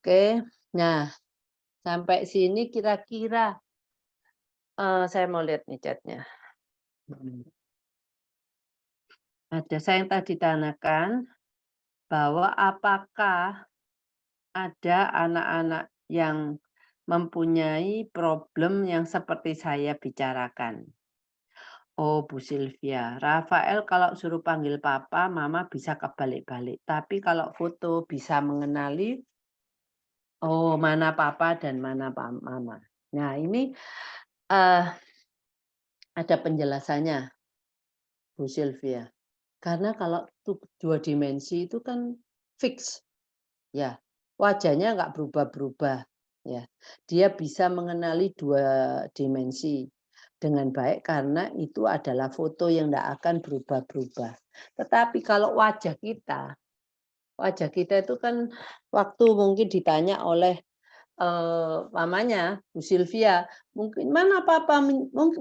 Oke. Nah, sampai sini kira-kira, saya mau lihat nih chat-nya. Mhm. Ada saya yang tadi tanyakan bahwa apakah ada anak-anak yang mempunyai problem yang seperti saya bicarakan? Oh, Bu Sylvia, Rafael kalau suruh panggil papa, mama bisa kebalik-balik. Tapi kalau foto bisa mengenali, oh mana papa dan mana mama. Nah ini eh, ada penjelasannya, Bu Sylvia. Karena kalau dua dimensi itu kan fix, ya wajahnya nggak berubah-berubah, ya. Dia bisa mengenali dua dimensi dengan baik karena itu adalah foto yang tidak akan berubah-berubah. Tetapi kalau wajah kita itu kan waktu mungkin ditanya oleh mamanya, Bu Sylvia, mungkin mana papa,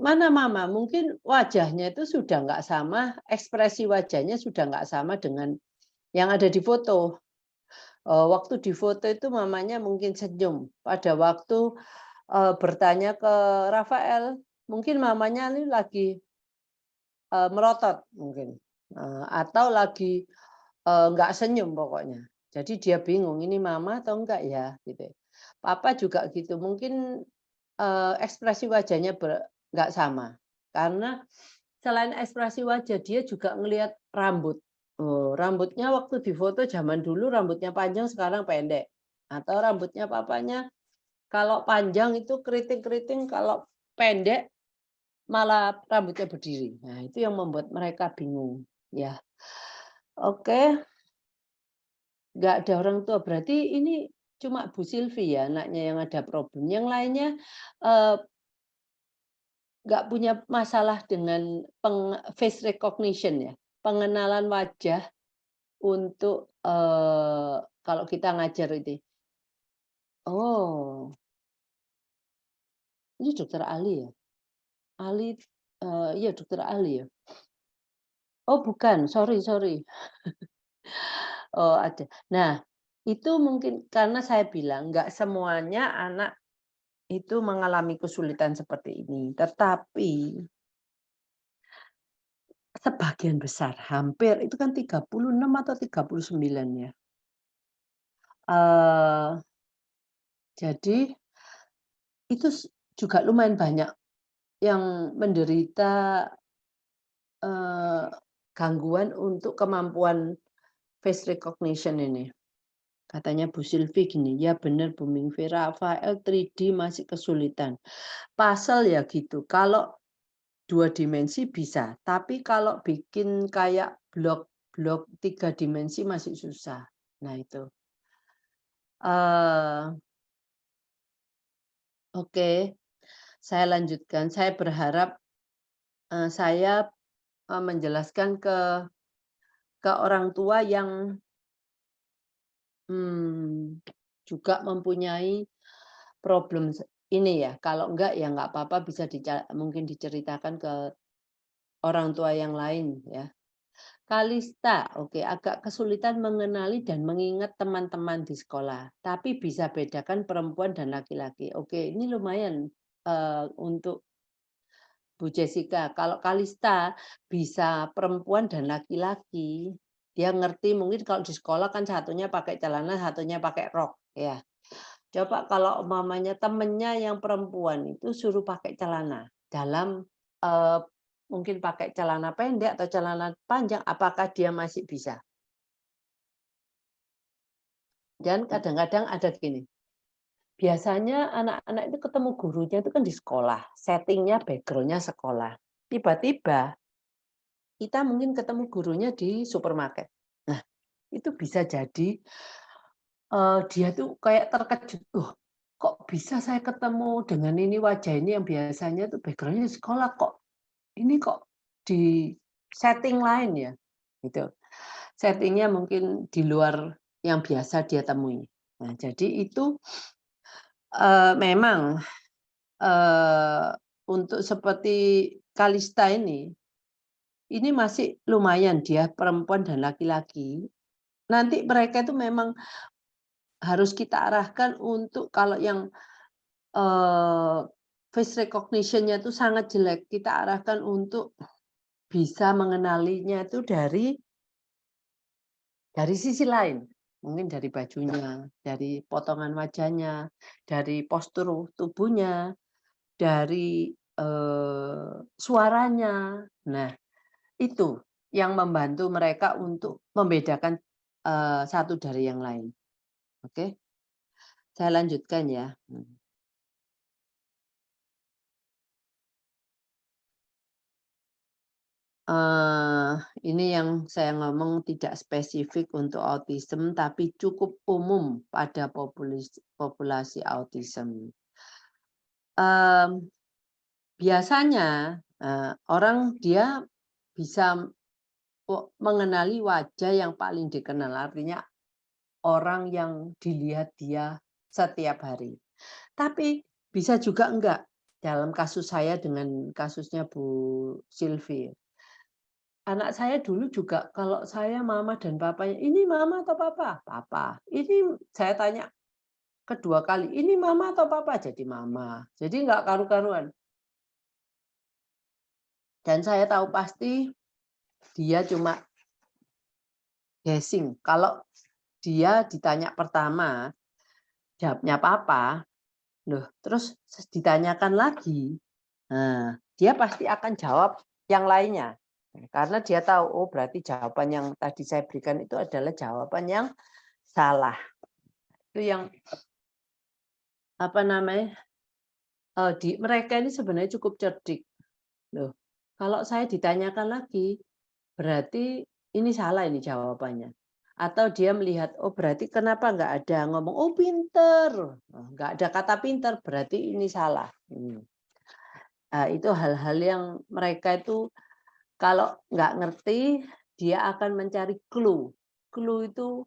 mana mama, mungkin wajahnya itu sudah nggak sama, ekspresi wajahnya sudah nggak sama dengan yang ada di foto. Waktu di foto itu mamanya mungkin senyum, pada waktu bertanya ke Rafael, mungkin mamanya ini lagi merotot mungkin, atau lagi nggak senyum pokoknya. Jadi dia bingung, ini mama atau enggak ya, gitu. Papa juga gitu, mungkin, ekspresi wajahnya nggak sama. Karena selain ekspresi wajah, dia juga ngelihat rambut. Oh, rambutnya waktu di foto zaman dulu rambutnya panjang, sekarang pendek. Atau rambutnya papanya kalau panjang itu keriting-keriting, kalau pendek malah rambutnya berdiri. Nah, itu yang membuat mereka bingung, ya. Oke. Nggak ada orang tua, berarti ini cuma Bu Sylvie ya anaknya yang ada problem, yang lainnya, eee, nggak punya masalah dengan face recognition ya, pengenalan wajah untuk, kalau kita ngajar itu? Oh, ini dokter Ali ya? Ali, iya dokter Ali ya? Oh bukan, sorry sorry. Oh ada. Nah, itu mungkin karena saya bilang nggak semuanya anak itu mengalami kesulitan seperti ini, tetapi sebagian besar, hampir itu kan 36 atau 39 ya. Eee, jadi itu juga lumayan banyak yang menderita, eee, gangguan untuk kemampuan face recognition ini. Katanya Bu Sylvie gini, "Ya bener Bu Mingvi, Rafael 3D masih kesulitan." Puzzle ya gitu, kalau 2 dimensi bisa, tapi kalau bikin kayak blok-blok 3 dimensi masih susah. Nah itu. Eee, oke, saya lanjutkan. Saya berharap, saya, menjelaskan ke orang tua yang, mmm, juga mempunyai problem ini ya, kalau enggak ya enggak apa-apa bisa mungkin diceritakan ke orang tua yang lain ya. Kalista, oke, agak kesulitan mengenali dan mengingat teman-teman di sekolah, tapi bisa bedakan perempuan dan laki-laki. Oke, ini lumayan, untuk Bu Jessica. Kalau Kalista bisa perempuan dan laki-laki, dia ngerti mungkin kalau di sekolah kan satunya pakai celana, satunya pakai rok, ya. Coba kalau umpamanya temennya yang perempuan itu suruh pakai celana, dalam, eee, mungkin pakai celana pendek atau celana panjang, apakah dia masih bisa? Dan kadang-kadang ada gini, biasanya anak-anak itu ketemu gurunya itu kan di sekolah, setting-nya, background-nya sekolah. Tiba-tiba kita mungkin ketemu gurunya di supermarket. Nah, itu bisa jadi, dia tuh kayak terkejut, "Loh, kok bisa saya ketemu dengan ini, wajah ini yang biasanya tuh background-nya sekolah, kok ini kok di setting lain ya?" Gitu. Setting-nya mungkin di luar yang biasa dia temui. Nah, jadi itu, memang, eee, untuk seperti Kalista ini masih lumayan dia perempuan dan laki-laki. Nanti mereka itu memang harus kita arahkan untuk kalau yang, eee, face recognition-nya itu sangat jelek, kita arahkan untuk bisa mengenalinya itu dari sisi lain. Mungkin dari bajunya, dari potongan wajahnya, dari postur tubuhnya, dari, suaranya. Nah, itu yang membantu mereka untuk membedakan, satu dari yang lain. Oke, saya lanjutkan ya. Eee, ini yang saya ngomong tidak spesifik untuk autism, tapi cukup umum pada populasi autism. Mmm, biasanya, orang dia bisa mengenali wajah yang paling dikenal, artinya orang yang dilihat dia setiap hari. Tapi bisa juga enggak, dalam kasus saya dengan kasusnya Bu Sylvie. Anak saya dulu juga kalau saya mama dan papanya, "Ini mama atau papa?" "Papa." Ini saya tanya kedua kali, "Ini mama atau papa?" Jadi mama. Jadi nggak karu-karuan. Dan saya tahu pasti dia cuma guessing. Kalau dia ditanya pertama, jawabnya papa, loh terus ditanyakan lagi, nah dia pasti akan jawab yang lainnya. Karena dia tahu, oh berarti jawaban yang tadi saya berikan itu adalah jawaban yang salah. Itu yang apa namanya, mereka ini sebenarnya cukup cerdik. Loh, kalau saya ditanyakan lagi, berarti ini salah ini jawabannya. Atau dia melihat, oh berarti kenapa nggak ada ngomong, oh pinter. Oh, nggak ada kata pinter, berarti ini salah. Itu hal-hal yang mereka itu kalau nggak ngerti, dia akan mencari clue. Clue itu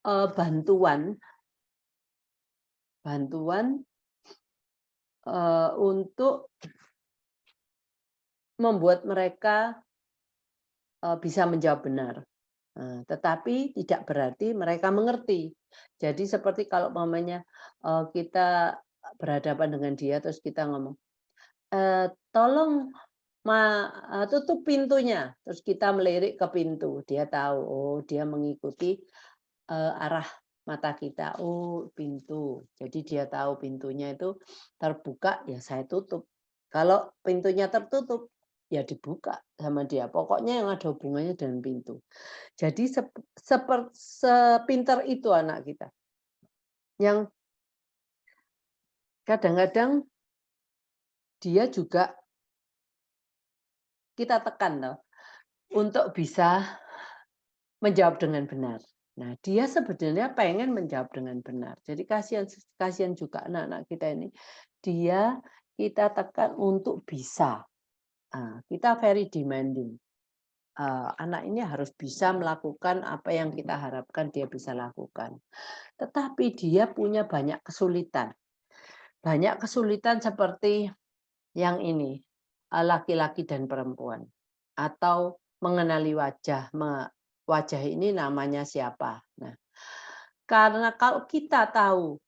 bantuan bantuan untuk membuat mereka bisa menjawab benar. Tetapi tidak berarti mereka mengerti. Jadi seperti kalau mamanya kita berhadapan dengan dia terus kita ngomong, "Tolong tutup pintunya." Terus kita melirik ke pintu, dia tahu, oh dia mengikuti, arah mata kita, oh pintu. Jadi dia tahu pintunya itu terbuka, ya saya tutup. Kalau pintunya tertutup, ya dibuka sama dia. Pokoknya yang ada hubungannya dengan pintu. Jadi sepintar itu anak kita, yang kadang-kadang dia juga kita tekan loh, untuk bisa menjawab dengan benar. Nah, dia sebenarnya pengen menjawab dengan benar. Jadi kasihan kasihan juga anak-anak kita ini, dia kita tekan untuk bisa. Kita very demanding. Anak ini harus bisa melakukan apa yang kita harapkan dia bisa lakukan. Tetapi dia punya banyak kesulitan. Banyak kesulitan seperti yang ini, laki-laki dan perempuan, atau mengenali wajah, wajah ini namanya siapa. Nah, karena kalau kita tahu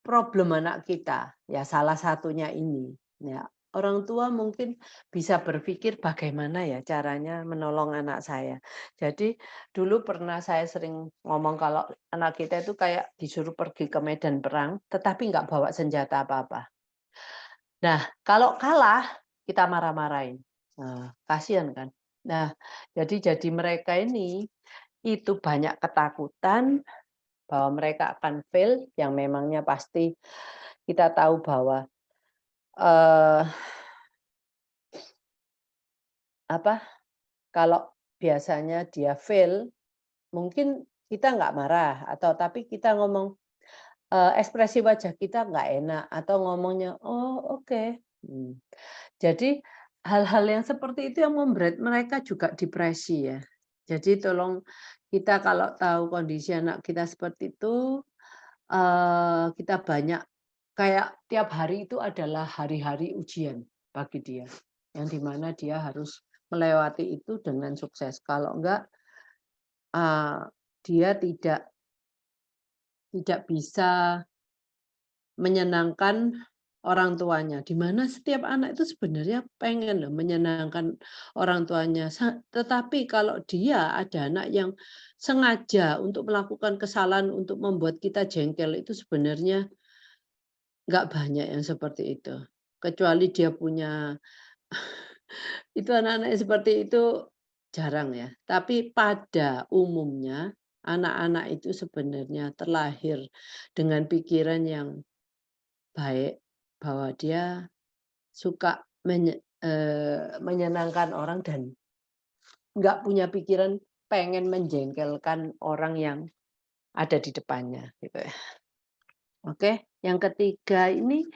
problem anak kita, ya salah satunya ini, ya orang tua mungkin bisa berpikir bagaimana ya caranya menolong anak saya. Jadi dulu pernah saya sering ngomong kalau anak kita itu kayak disuruh pergi ke medan perang, tetapi nggak bawa senjata apa-apa. Nah, kalau kalah kita marah-marahin. Nah, kasihan kan. Nah, jadi mereka ini itu banyak ketakutan bahwa mereka akan fail yang memangnya pasti kita tahu bahwa, eee, apa, kalau biasanya dia fail, mungkin kita nggak marah atau tapi kita ngomong, ekspresi wajah kita nggak enak atau ngomongnya, "Oh, oke." Jadi hal-hal yang seperti itu yang membuat mereka juga depresi ya. Jadi tolong kita kalau tahu kondisi anak kita seperti itu, kita banyak kayak tiap hari itu adalah hari-hari ujian bagi dia, yang di mana dia harus melewati itu dengan sukses. Kalau enggak, dia tidak tidak bisa menyenangkan orang tuanya, di mana setiap anak itu sebenarnya pengen loh menyenangkan orang tuanya. Tetapi kalau dia ada anak yang sengaja untuk melakukan kesalahan untuk membuat kita jengkel, itu sebenarnya nggak banyak yang seperti itu. Kecuali dia punya itu anak-anak yang seperti itu jarang ya. Tapi pada umumnya anak-anak itu sebenarnya terlahir dengan pikiran yang baik, bahwa dia suka menyenangkan orang dan nggak punya pikiran pengen menjengkelkan orang yang ada di depannya, gitu ya. Oke, yang ketiga ini,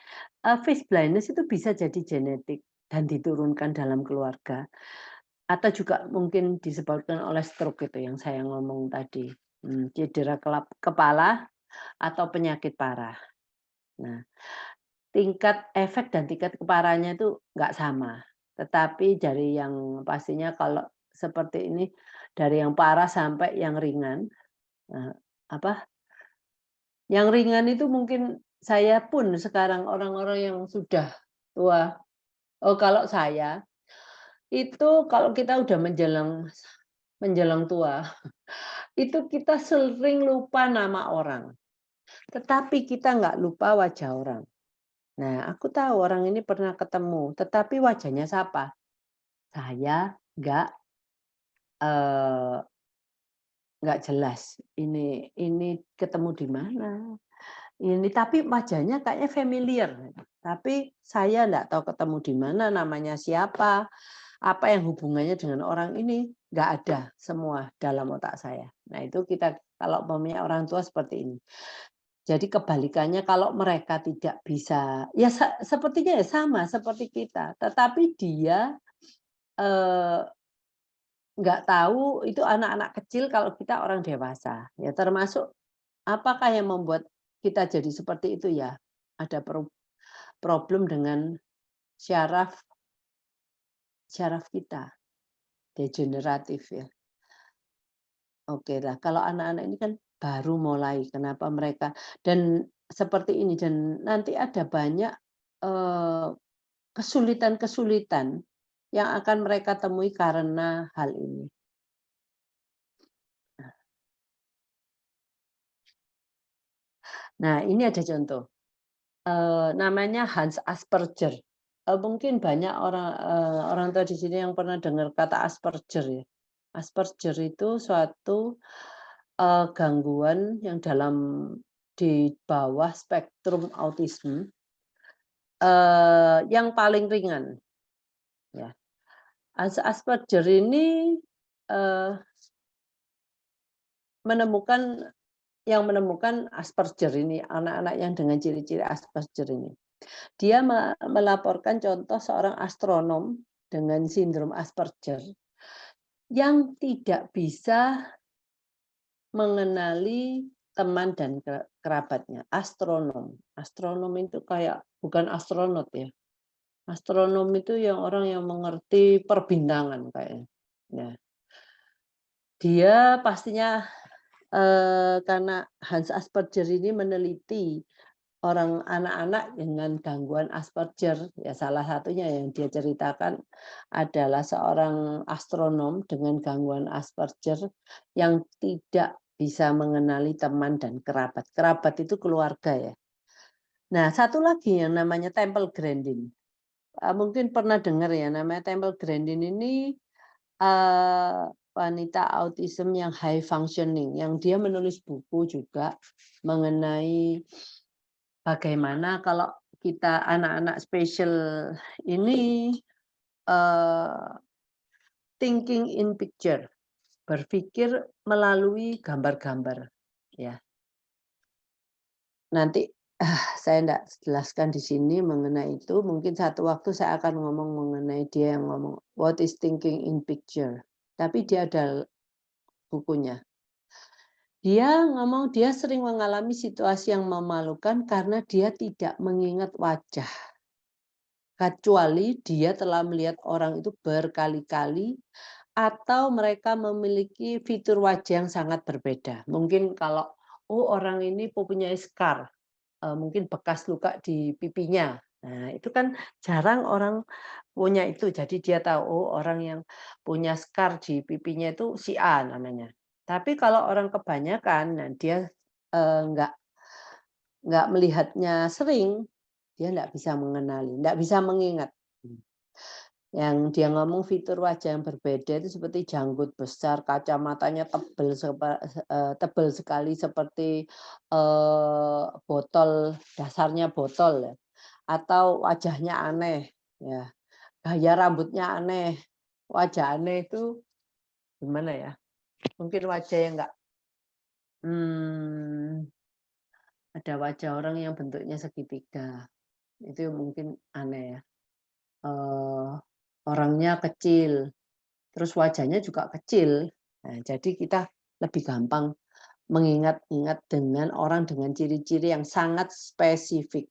face blindness itu bisa jadi genetik dan diturunkan dalam keluarga, atau juga mungkin disebabkan oleh stroke itu yang saya ngomong tadi, cedera kepala atau penyakit parah. Nah, tingkat efek dan tingkat keparahannya itu nggak sama. Tetapi dari yang pastinya kalau seperti ini, dari yang parah sampai yang ringan, eee, apa, yang ringan itu mungkin saya pun sekarang orang-orang yang sudah tua, oh kalau saya, itu kalau kita udah menjelang menjelang tua, itu kita sering lupa nama orang, tetapi kita nggak lupa wajah orang. Nah, aku tahu orang ini pernah ketemu, tetapi wajahnya siapa? Saya eee, nggak jelas, ini ketemu di mana, ini tapi wajahnya kayaknya familiar, tapi saya nggak tahu ketemu di mana, namanya siapa, apa yang hubungannya dengan orang ini, nggak ada semua dalam otak saya. Nah, itu kita kalau umpamanya orang tua seperti ini. Jadi kebalikannya kalau mereka tidak bisa ya sepertinya ya sama seperti kita, tetapi dia, eee, nggak tahu itu anak-anak kecil kalau kita orang dewasa. Ya termasuk apakah yang membuat kita jadi seperti itu ya, ada problem dengan syaraf syaraf kita, degeneratif ya. Oke lah, kalau anak-anak ini kan baru mulai, kenapa mereka dan seperti ini dan nanti ada banyak, eee, kesulitan-kesulitan yang akan mereka temui karena hal ini. Nah, ini ada contoh, namanya Hans Asperger. Mungkin banyak orang tua di sini yang pernah dengar kata Asperger ya. Asperger itu suatu, gangguan yang di bawah spektrum autisme, yang paling ringan ya. Asperger ini, eee, menemukan menemukan Asperger ini, anak-anak yang dengan ciri-ciri Asperger ini. Dia melaporkan contoh seorang astronom dengan sindrom Asperger yang tidak bisa mengenali teman dan kerabatnya, astronom. Astronom itu kayak bukan astronot ya, astronom itu yang orang yang mengerti perbintangan kayaknya. Nah, dia pastinya, karena Hans Asperger ini meneliti anak-anak dengan gangguan Asperger, ya salah satunya yang dia ceritakan adalah seorang astronom dengan gangguan Asperger yang tidak bisa mengenali teman dan kerabat. Kerabat itu keluarga ya. Nah, satu lagi yang namanya Temple Grandin. Mungkin pernah dengar ya namanya Temple Grandin ini, wanita autism yang high functioning, yang dia menulis buku juga mengenai bagaimana kalau kita anak-anak spesial ini, eee, thinking in picture, berpikir melalui gambar-gambar, ya. Nanti, saya enggak jelaskan di sini mengenai itu, mungkin satu waktu saya akan ngomong mengenai dia yang ngomong, "What is thinking in picture?" Tapi dia ada bukunya. Dia ngomong dia sering mengalami situasi yang memalukan karena dia tidak mengingat wajah. Kecuali dia telah melihat orang itu berkali-kali atau mereka memiliki fitur wajah yang sangat berbeda. Mungkin kalau oh orang ini mempunyai scar, mungkin bekas luka di pipinya. Nah, itu kan jarang orang punya itu, jadi dia tahu, oh orang yang punya scar di pipinya itu si A namanya. Tapi kalau orang kebanyakan, nah dia, nggak melihatnya sering, dia nggak bisa mengenali, nggak bisa mengingat. Hmm. Yang dia ngomong fitur wajah yang berbeda itu seperti janggut besar, kacamatanya tebel sekali seperti, botol, dasarnya botol ya, atau wajahnya aneh, ya, gaya rambutnya aneh. Wajah aneh itu gimana ya, mungkin wajah yang nggak mmm, ada wajah orang yang bentuknya segitiga, itu mungkin aneh ya. Eee, Orangnya kecil, terus wajahnya juga kecil. Nah, jadi kita lebih gampang mengingat-ingat dengan orang dengan ciri-ciri yang sangat spesifik.